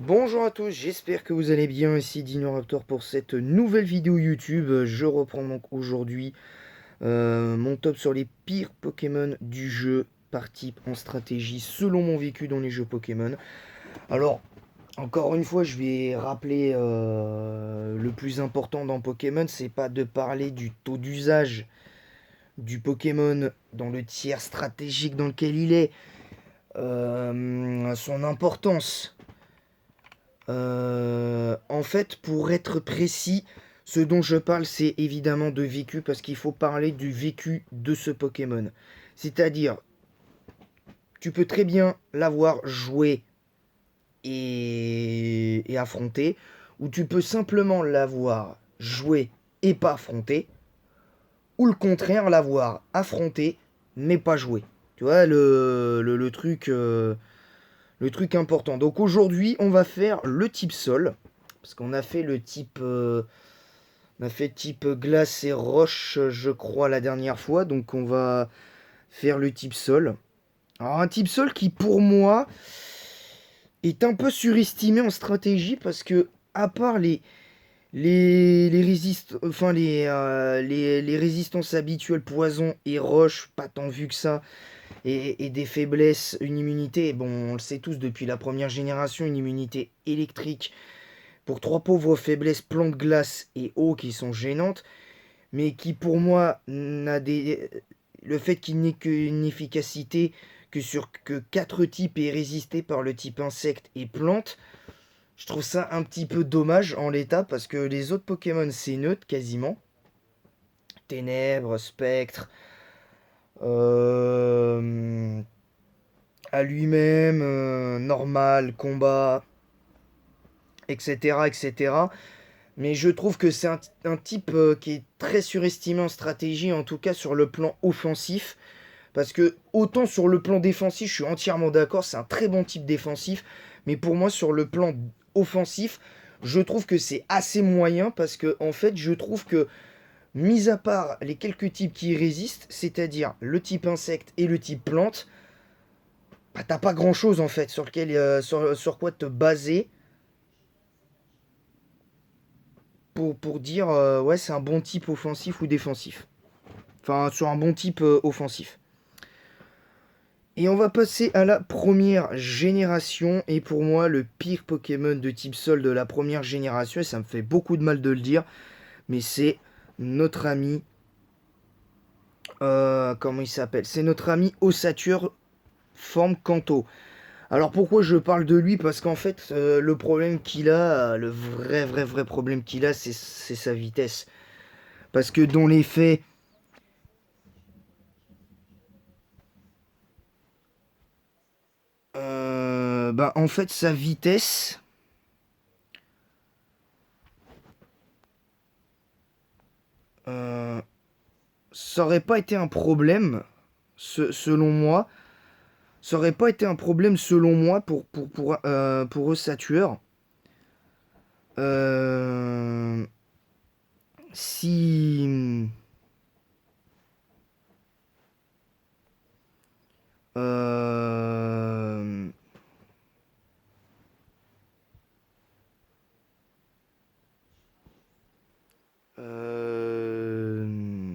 Bonjour à tous, j'espère que vous allez bien, ici Dinoraptor pour cette nouvelle vidéo YouTube. Je reprends donc aujourd'hui mon top sur les pires Pokémon du jeu par type en stratégie selon mon vécu dans les jeux Pokémon. Alors, encore une fois, je vais rappeler le plus important dans Pokémon, c'est pas de parler du taux d'usage du Pokémon dans le tiers stratégique dans lequel il est, son importance. En fait, pour être précis, ce dont je parle, c'est évidemment de vécu, parce qu'il faut parler du vécu de ce Pokémon. C'est-à-dire, tu peux très bien l'avoir joué et affronté, ou tu peux simplement l'avoir joué et pas affronté, ou le contraire, l'avoir affronté mais pas joué. Tu vois, le truc important. Donc aujourd'hui, on va faire le type sol. Parce qu'on a fait le type. On a fait type glace et roche, je crois, la dernière fois. Donc on va faire le type sol. Alors un type sol qui, pour moi, est un peu surestimé en stratégie. Parce que, à part les résistances habituelles, poison et roche, pas tant vu que ça, et des faiblesses, une immunité, bon, on le sait tous depuis la première génération, une immunité électrique pour trois pauvres faiblesses plantes, glace et eau qui sont gênantes, mais qui pour moi n'a des... Le fait qu'il n'ait qu'une efficacité que sur que 4 types et résisté par le type insecte et plante, je trouve ça un petit peu dommage en l'état parce que les autres Pokémon c'est neutre quasiment. Ténèbres, spectre, euh, à lui-même, normal, combat, etc., etc. Mais je trouve que c'est un type qui est très surestimé en stratégie, en tout cas sur le plan offensif. Parce que autant sur le plan défensif, je suis entièrement d'accord, c'est un très bon type défensif. Mais pour moi, sur le plan offensif, je trouve que c'est assez moyen. Parce que en fait, je trouve que, mis à part les quelques types qui y résistent, c'est-à-dire le type insecte et le type plante, bah, t'as pas grand-chose en fait sur quoi te baser pour dire ouais, c'est un bon type offensif ou défensif. Enfin, sur un bon type offensif. Et on va passer à la première génération. Et pour moi, le pire Pokémon de type sol de la première génération, et ça me fait beaucoup de mal de le dire, mais c'est notre ami. Comment il s'appelle? C'est notre ami Ossature forme Kanto. Alors pourquoi je parle de lui? Parce qu'en fait, le problème qu'il a, le vrai problème qu'il a, c'est sa vitesse. Parce que dans les faits, bah, en fait, sa vitesse, euh, ça aurait pas été un problème, selon moi. Ça aurait pas été un problème, selon moi, pour eux, Saturne. Euh, si. Euh, euh,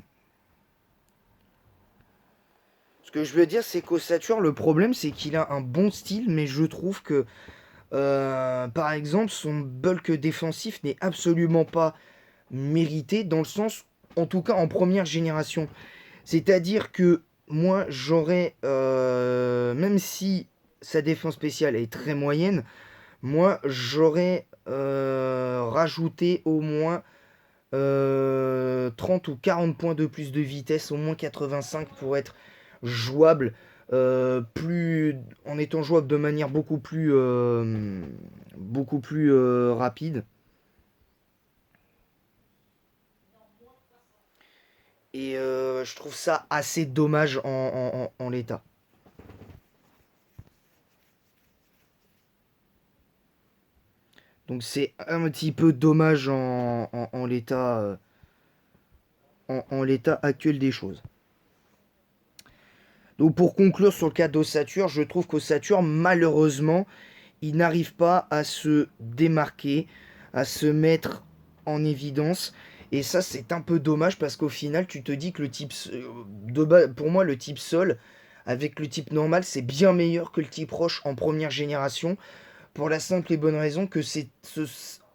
Ce que je veux dire, c'est qu'au Saturne, le problème, c'est qu'il a un bon style, mais je trouve que, par exemple, son bulk défensif n'est absolument pas mérité, dans le sens, en tout cas en première génération. C'est-à-dire que moi, j'aurais, même si sa défense spéciale est très moyenne, moi, j'aurais rajouté au moins 30 ou 40 points de plus de vitesse, au moins 85 pour être jouable, en étant jouable de manière beaucoup plus rapide. Et je trouve ça assez dommage en l'état. Donc c'est un petit peu dommage en l'état en l'état actuel des choses. Donc pour conclure sur le cas d'Ossature, je trouve qu'Ossature, malheureusement, il n'arrive pas à se démarquer, à se mettre en évidence. Et ça, c'est un peu dommage parce qu'au final, tu te dis que le type pour moi, le type Sol avec le type normal, c'est bien meilleur que le type Roche en première génération pour la simple et bonne raison que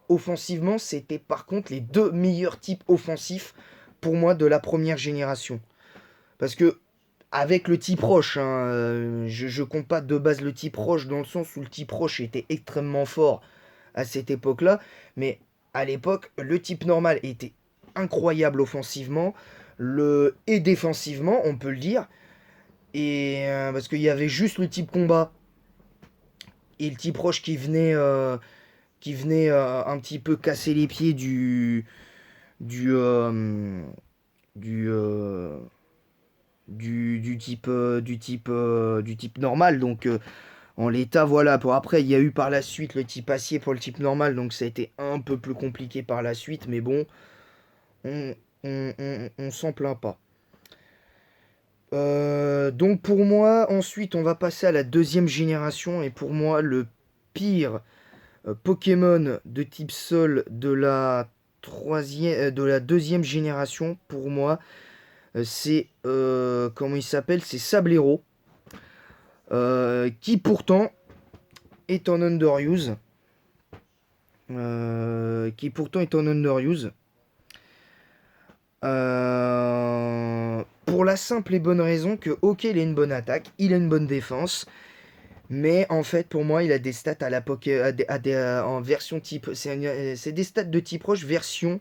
offensivement, c'était par contre les deux meilleurs types offensifs pour moi de la première génération. Parce que avec le type Roche, hein, je compte pas de base le type Roche dans le sens où le type Roche était extrêmement fort à cette époque-là, mais à l'époque, le type normal était incroyable offensivement et défensivement, on peut le dire. Et parce qu'il y avait juste le type combat et le type Roche qui venait un petit peu casser les pieds du euh, du euh, du type normal. Donc en l'état, voilà. Pour après, il y a eu par la suite le type acier pour le type normal, donc ça a été un peu plus compliqué par la suite, mais bon, on, on s'en plaint pas. Donc pour moi, ensuite, on va passer à la deuxième génération, et pour moi, le pire Pokémon de type Sol de la deuxième génération, pour moi, c'est comment il s'appelle? C'est Sablero, qui pourtant est en underuse. Qui pourtant est en underuse. Pour la simple et bonne raison que, ok, il a une bonne attaque, il a une bonne défense, mais en fait, pour moi, il a des stats à la en version type. C'est des stats de type roche version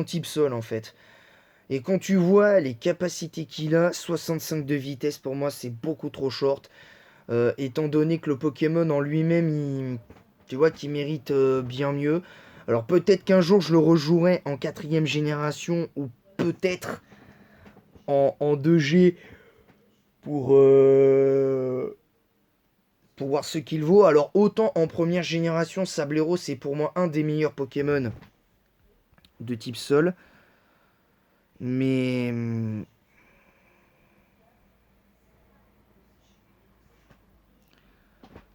type sol, en fait. Et quand tu vois les capacités qu'il a, 65 de vitesse, pour moi, c'est beaucoup trop short. Étant donné que le Pokémon en lui-même, tu vois, qu'il mérite bien mieux. Alors peut-être qu'un jour je le rejouerai en quatrième génération ou peut-être en 2G pour, euh, pour voir ce qu'il vaut. Alors autant en première génération, Sablero c'est pour moi un des meilleurs Pokémon de type Sol. Mais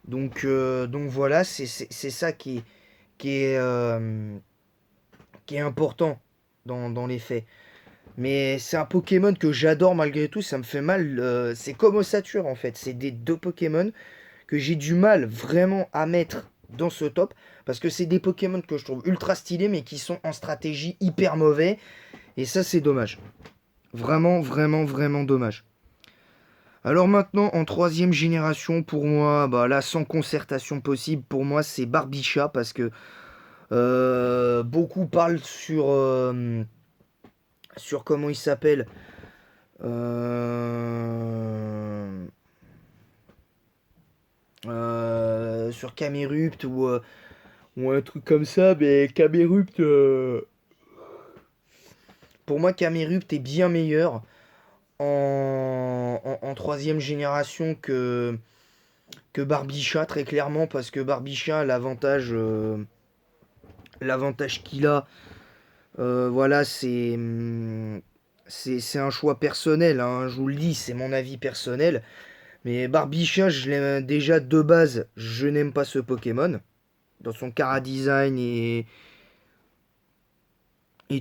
donc voilà, c'est ça qui est, euh, qui est important dans les faits. Mais c'est un Pokémon que j'adore malgré tout, ça me fait mal. C'est comme Ossature en fait, c'est des deux Pokémon que j'ai du mal vraiment à mettre dans ce top. Parce que c'est des Pokémon que je trouve ultra stylés mais qui sont en stratégie hyper mauvais. Et ça c'est dommage. Vraiment, vraiment, vraiment dommage. Alors maintenant, en troisième génération, pour moi, bah là, sans concertation possible, pour moi, c'est Barbicha parce que beaucoup parlent sur comment il s'appelle. Euh, sur Camerupt ou un truc comme ça, mais Camerupt, pour moi, Camerupt est bien meilleur en troisième génération que Barbicha, très clairement, parce que Barbicha, l'avantage qu'il a, voilà, c'est un choix personnel, hein, je vous le dis, c'est mon avis personnel. Mais Barbicha, je l'aime déjà de base, je n'aime pas ce Pokémon. Dans son cara design et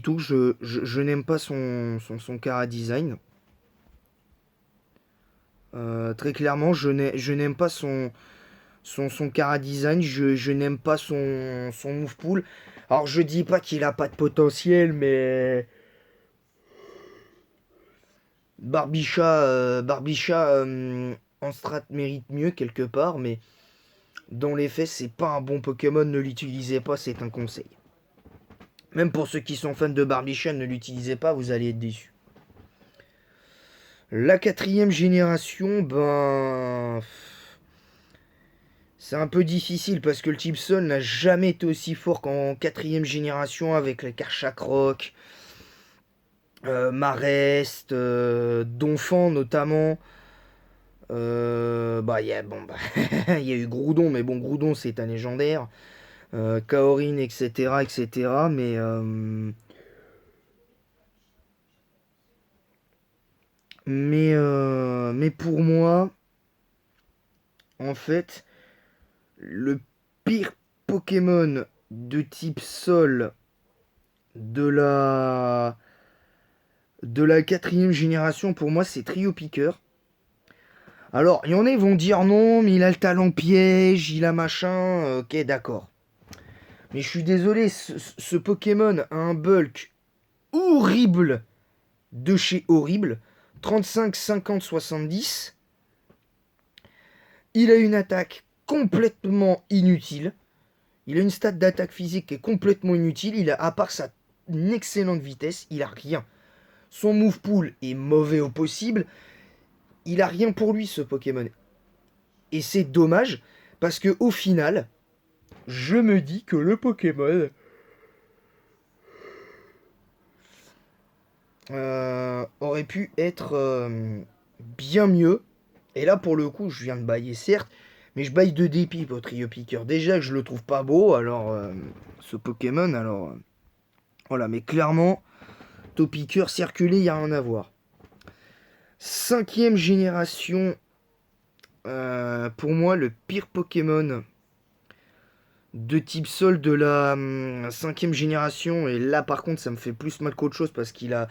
tout, je n'aime pas son cara design. Très clairement, je n'aime pas son cara design, je n'aime pas son move pool. Alors je dis pas qu'il a pas de potentiel, mais Barbicha en strat mérite mieux quelque part, mais dans les faits, c'est pas un bon Pokémon, ne l'utilisez pas, c'est un conseil. Même pour ceux qui sont fans de Barbicha, ne l'utilisez pas, vous allez être déçus. La quatrième génération, ben... C'est un peu difficile parce que le type Sol n'a jamais été aussi fort qu'en quatrième génération avec les Karchakroc, Marest, Donphan notamment. Bah, il y a eu Groudon, mais bon, Groudon c'est un légendaire. Kaorin, etc., etc. Mais pour moi, en fait, le pire Pokémon de type sol de la quatrième génération, pour moi, c'est Trio Piqueur. Alors, il y en a qui vont dire non, mais il a le talent piège, il a machin. Ok, d'accord. Mais je suis désolé, ce Pokémon a un bulk horrible de chez horrible. 35, 50, 70. Il a une attaque complètement inutile. Il a une stat d'attaque physique qui est complètement inutile. Il a, à part sa une excellente vitesse, il a rien. Son move pool est mauvais au possible. Il a rien pour lui, ce Pokémon. Et c'est dommage, parce que au final, je me dis que le Pokémon aurait pu être bien mieux. Et là, pour le coup, je viens de bailler, certes, mais je baille de dépit pour Trio Piqueur. Déjà que je le trouve pas beau, alors ce Pokémon, alors voilà, mais clairement, Topiqueur circulé, il n'y a rien à voir. Cinquième génération, pour moi, le pire Pokémon de type sol de la cinquième génération. Et là, par contre, ça me fait plus mal qu'autre chose parce il a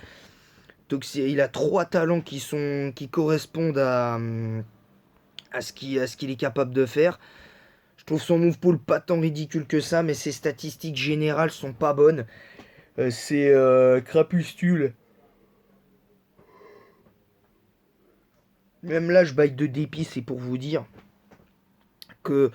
trois talents qui correspondent à ce qu'il est capable de faire. Je trouve son move pool pas tant ridicule que ça, mais ses statistiques générales sont pas bonnes. C'est Crapustule. Même là, je baille de dépit, c'est pour vous dire que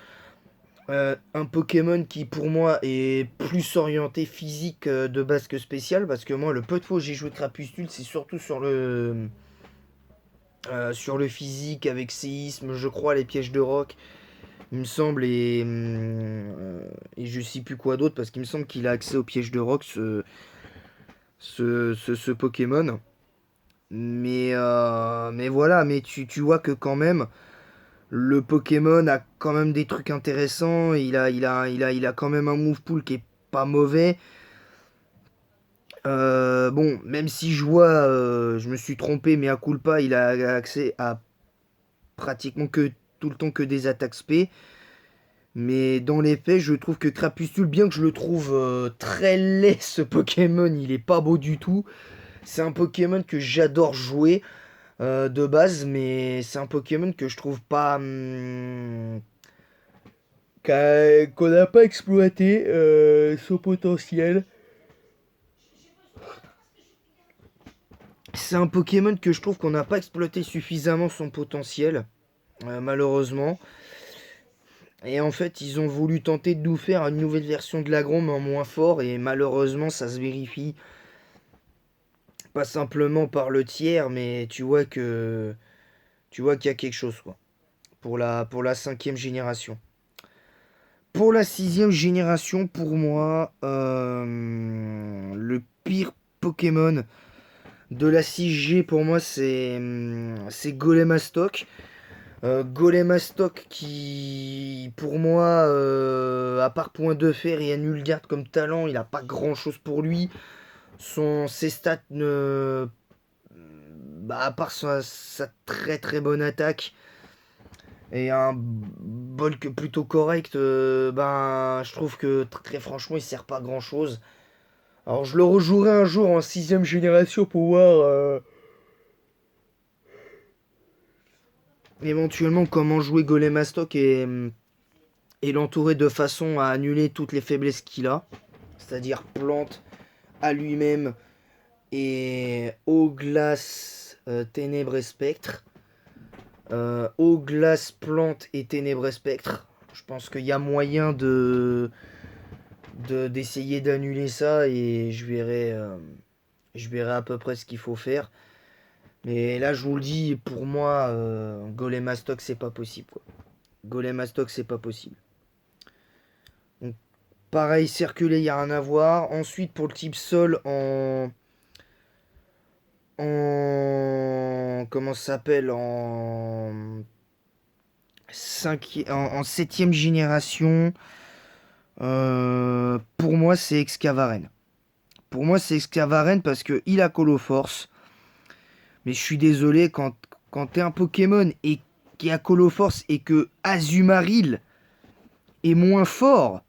un Pokémon qui, pour moi, est plus orienté physique de base que spécial, parce que moi, le peu de fois où j'ai joué Crapustule, c'est surtout sur le physique avec séisme, je crois, les pièges de roc, il me semble, et je sais plus quoi d'autre, parce qu'il me semble qu'il a accès aux pièges de roc, ce Pokémon. Mais voilà, mais tu vois que quand même, le Pokémon a quand même des trucs intéressants. Il a quand même un move pool qui est pas mauvais. Bon, même si je vois, je me suis trompé, mais à culpa, il a accès à pratiquement que tout le temps que des attaques spé. Mais dans les faits, je trouve que Crapuscule, bien que je le trouve très laid, ce Pokémon, il est pas beau du tout. C'est un Pokémon que j'adore jouer de base, mais c'est un Pokémon que je trouve pas. Qu'on n'a pas exploité son potentiel. C'est un Pokémon que je trouve qu'on n'a pas exploité suffisamment son potentiel, malheureusement. Et en fait, ils ont voulu tenter de nous faire une nouvelle version de l'agron, mais en moins fort, et malheureusement, ça se vérifie. Pas simplement par le tiers, mais tu vois qu'il y a quelque chose, quoi. Pour la cinquième génération. Pour la sixième génération, pour moi, le pire Pokémon de la 6G, pour moi, c'est Golemastoc. Golemastoc qui, pour moi, à part point de fer et Anulgard comme talent, il n'a pas grand-chose pour lui. Ses stats, à part sa très très bonne attaque, et un bulk plutôt correct, je trouve que très franchement il sert pas à grand chose. Alors je le rejouerai un jour en sixième génération pour voir éventuellement comment jouer Golemastoc et l'entourer de façon à annuler toutes les faiblesses qu'il a. C'est-à-dire plante à lui-même et eau, glace, ténèbres et spectres. Eau, glace, plante et ténèbres et spectres. Je pense qu'il y a moyen d'essayer d'annuler ça et je verrai à peu près ce qu'il faut faire. Mais là, je vous le dis, pour moi, Golemastoc, c'est pas possible, quoi. Golemastoc, c'est pas possible. Donc, pareil, circuler, il n'y a rien à voir. Ensuite, pour le type sol, comment ça s'appelle, en septième génération, pour moi, c'est Excavaren. Pour moi, c'est Excavaren parce que il a Colo Force. Mais je suis désolé, quand t'es un Pokémon et qui est à Coloforce et que Azumarill est moins fort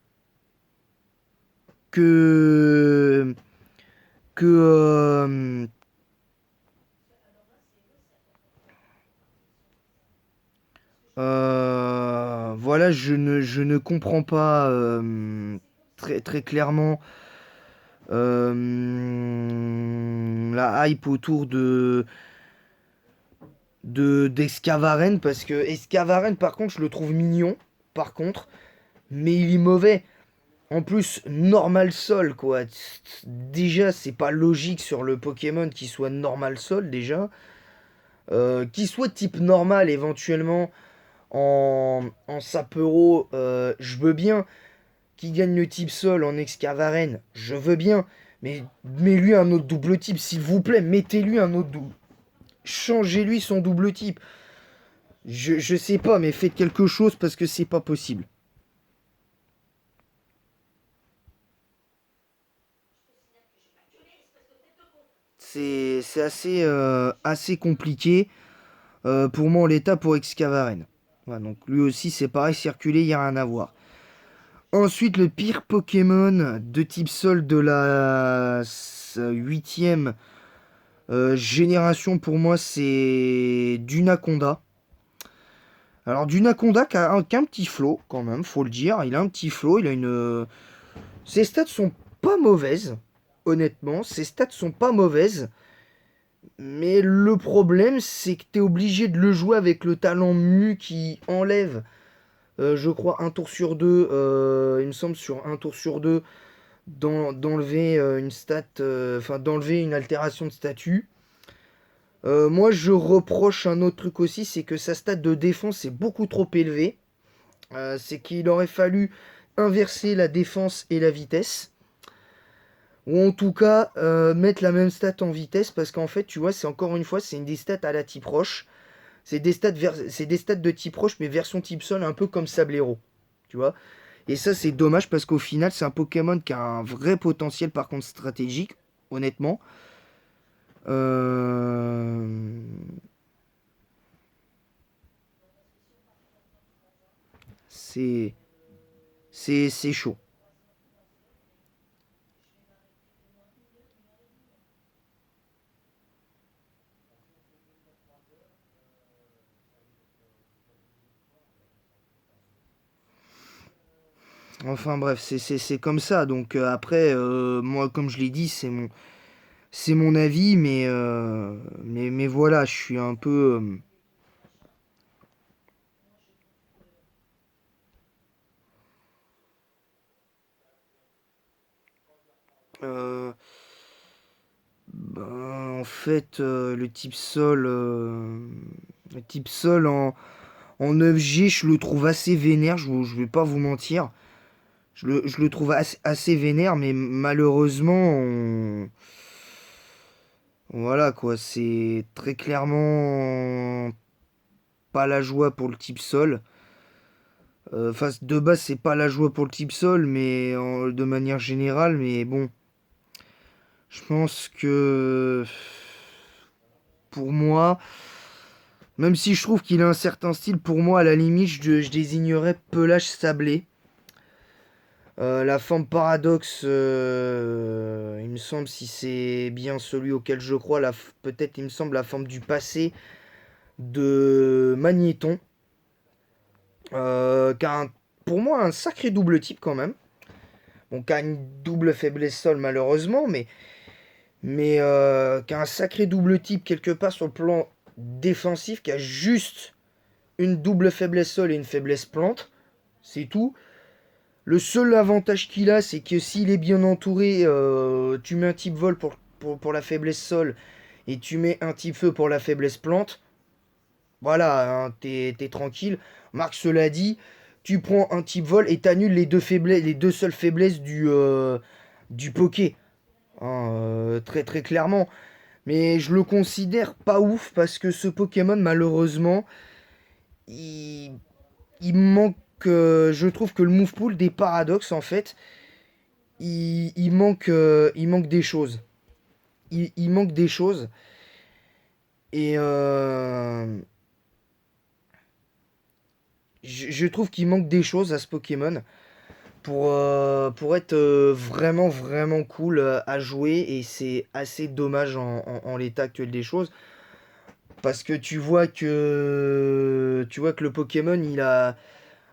que que voilà, je ne comprends pas très, très clairement la hype autour d'Escavaren, parce que Escavaren, par contre, je le trouve mignon, par contre, mais il est mauvais. En plus, normal sol, quoi. Déjà, c'est pas logique sur le Pokémon qui soit normal sol, déjà. Qui soit type normal, éventuellement, en Sapero, je veux bien. Qui gagne le type sol en Excavaren, je veux bien. Mais mets-lui un autre double type, s'il vous plaît. Mettez-lui un autre double. Changez-lui son double type. Je sais pas, mais faites quelque chose parce que c'est pas possible. C'est assez compliqué pour moi en l'état pour Excavaren. Voilà, donc lui aussi c'est pareil, circuler, il n'y a rien à voir. Ensuite, le pire Pokémon de type sol de la huitième génération pour moi, c'est Dunaconda. Alors Dunaconda qui a un petit flow quand même, faut le dire. Il a un petit flow, il a une. Ses stats sont pas mauvaises, honnêtement. Ses stats sont pas mauvaises. Mais le problème, c'est que t'es obligé de le jouer avec le talent mu qui enlève, je crois, un tour sur deux. Il me semble sur un tour sur deux d'enlever une stat, enfin d'enlever une altération de statut. Moi, je reproche un autre truc aussi, c'est que sa stat de défense est beaucoup trop élevée. C'est qu'il aurait fallu inverser la défense et la vitesse. Ou en tout cas, mettre la même stat en vitesse, parce qu'en fait, tu vois, c'est encore une fois, c'est une des stats à la type roche. C'est des stats de type roche, mais version type sol, un peu comme Sablero. Tu vois. Et ça, c'est dommage, parce qu'au final, c'est un Pokémon qui a un vrai potentiel, par contre, stratégique, honnêtement. Euh... C'est c'est chaud. Enfin bref, c'est comme ça. Donc après, moi, comme je l'ai dit, c'est mon avis, mais voilà, je suis un peu. Euh, ben, en fait, le type sol en 9G, je le trouve assez vénère. Je vais pas vous mentir. Je le trouve assez vénère, mais malheureusement, voilà quoi, c'est très clairement pas la joie pour le type sol. Enfin, de base, c'est pas la joie pour le type sol, mais de manière générale, mais bon, je pense que pour moi, même si je trouve qu'il a un certain style, pour moi, à la limite, je désignerais Pelage Sablé. La forme paradoxe, il me semble, si c'est bien celui auquel je crois, peut-être, il me semble, la forme du passé de Magnéton. Qui a pour moi un sacré double type quand même. Bon, qui a une double faiblesse sol malheureusement, mais qui a un sacré double type quelque part sur le plan défensif, qui a juste une double faiblesse sol et une faiblesse plante. C'est tout. Le seul avantage qu'il a, c'est que s'il est bien entouré, tu mets un type vol pour la faiblesse sol et tu mets un type feu pour la faiblesse plante. Voilà, hein, t'es tranquille. Marc cela dit, tu prends un type vol et t'annules les deux seules faiblesses du poké. Hein, très très clairement. Mais je le considère pas ouf parce que ce Pokémon, malheureusement, il, il manque. Je trouve que le move pool des paradoxes, en fait, il manque des choses. Il manque des choses. Et je trouve qu'il manque des choses à ce Pokémon pour être vraiment, vraiment cool à jouer. Et c'est assez dommage en l'état actuel des choses. Parce que tu vois que le Pokémon, il a...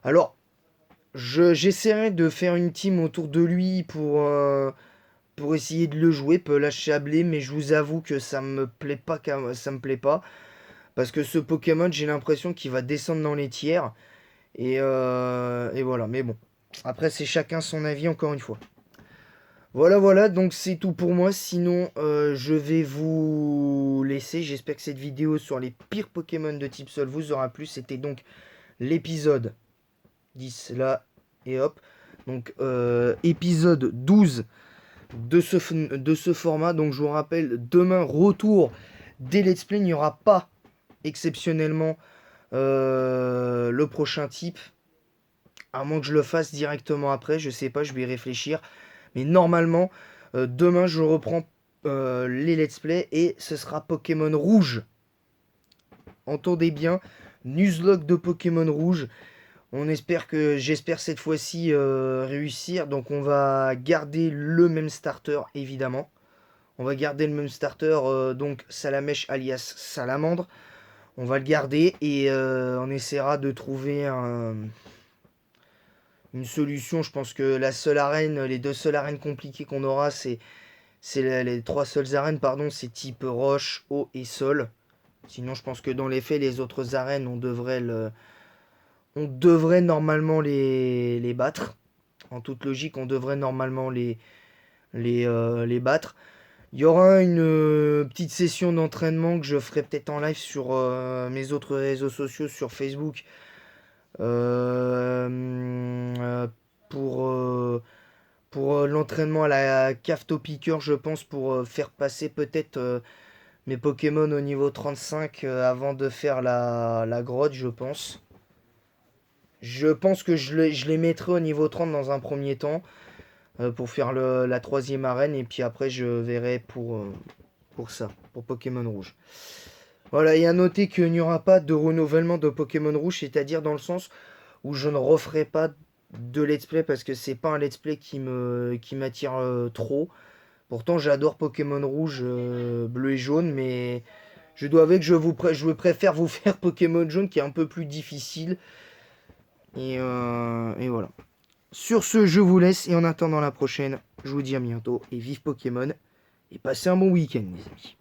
Alors, j'essaierai de faire une team autour de lui pour essayer de le jouer, peut lâcher Chablé, mais je vous avoue que ça me plaît pas, ça me plaît pas. Parce que ce Pokémon, j'ai l'impression qu'il va descendre dans les tiers. Et voilà, mais bon. Après, c'est chacun son avis, encore une fois. Voilà, voilà, donc c'est tout pour moi. Sinon, je vais vous laisser. J'espère que cette vidéo sur les pires Pokémon de type Sol vous aura plu. C'était donc l'épisode 10 là, et hop. Donc, épisode 12 de ce format. Donc, je vous rappelle, demain, retour des Let's Play. Il n'y aura pas, exceptionnellement, le prochain type. À moins que je le fasse directement après, je sais pas, je vais y réfléchir. Mais normalement, demain, je reprends les let's play et ce sera Pokémon Rouge. Entendez bien, newslog de Pokémon Rouge. J'espère cette fois-ci réussir. Donc on va garder le même starter, évidemment. On va garder le même starter, donc Salamèche alias Salamandre. On va le garder et on essaiera de trouver une solution. Je pense que les deux seules arènes compliquées qu'on aura, c'est les trois seules arènes, pardon, c'est type roche, eau et sol. Sinon, je pense que dans les faits, les autres arènes, on devrait normalement les battre. En toute logique, on devrait normalement les battre. Il y aura une petite session d'entraînement que je ferai peut-être en live sur mes autres réseaux sociaux, sur Facebook, euh, euh, pour, l'entraînement à la Cafto Piqueur, je pense, pour faire passer peut-être mes Pokémon au niveau 35 avant de faire la grotte, je pense. Je pense que je les mettrai au niveau 30 dans un premier temps pour faire la troisième arène et puis après je verrai pour ça, pour Pokémon Rouge. Voilà, et à noter qu'il n'y aura pas de renouvellement de Pokémon Rouge, c'est-à-dire dans le sens où je ne referai pas de let's play parce que c'est pas un let's play qui m'attire trop. Pourtant, j'adore Pokémon Rouge, bleu et jaune, mais je dois avouer que je préfère vous faire Pokémon jaune qui est un peu plus difficile. Et voilà. Sur ce, je vous laisse et en attendant la prochaine, je vous dis à bientôt et vive Pokémon et passez un bon week-end, mes amis.